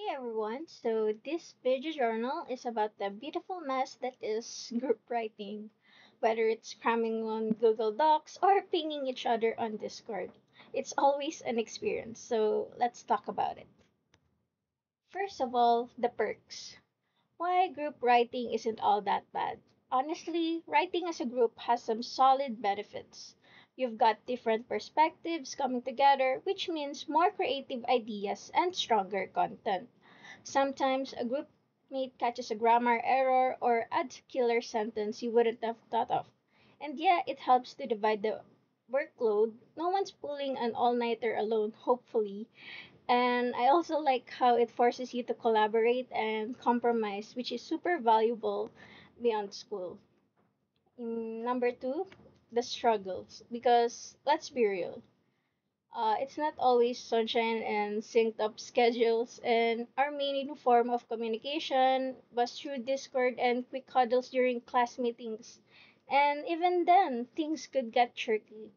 Hey everyone, so this video journal is about the beautiful mess that is group writing, whether it's cramming on Google Docs or pinging each other on Discord. It's always an experience, so let's talk about it. First of all, the perks. Why group writing isn't all that bad. Honestly, writing as a group has some solid benefits. You've got different perspectives coming together, which means more creative ideas and stronger content. Sometimes a group mate catches a grammar error or adds a killer sentence you wouldn't have thought of. And yeah, it helps to divide the workload. No one's pulling an all nighter alone, hopefully. And I also like how it forces you to collaborate and compromise, which is super valuable beyond school. Number two, the struggles. Because let's be real, it's not always sunshine and synced up schedules, and our main form of communication was through Discord and quick huddles during class meetings. And even then, things could get tricky.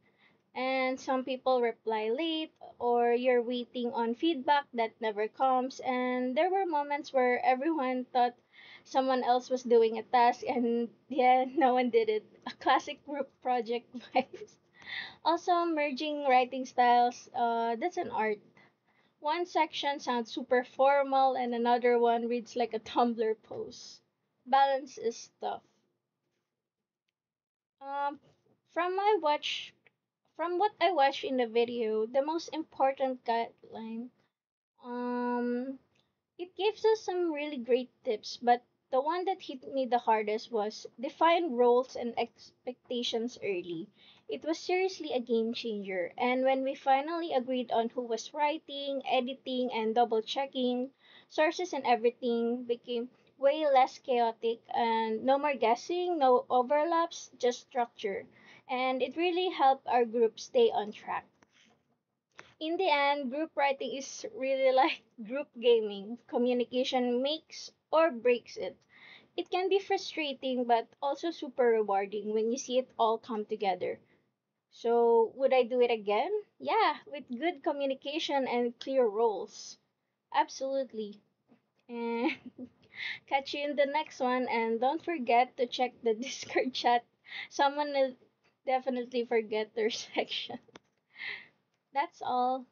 And some people reply late, or you're waiting on feedback that never comes. And there were moments where everyone thought someone else was doing a task, and yeah, no one did it. A classic group project vibes. Also, merging writing styles, that's an art. One section sounds super formal and another one reads like a Tumblr post. Balance is tough. Um, from my watch, from what I watched in the video, the most important guideline, um, it gives us some really great tips, but the one that hit me the hardest was define roles and expectations early. It was seriously a game changer, and when we finally agreed on who was writing, editing, and double checking sources and everything became way less chaotic and no more guessing, no overlaps, just structure. And it really helped our group stay on track. In the end, group writing is really like group gaming. Communication makes or breaks it. It can be frustrating, but also super rewarding when you see it all come together. So, would I do it again? Yeah, with good communication and clear roles. Absolutely. And catch you in the next one. And don't forget to check the Discord chat. Someone will definitely forget their section. That's all.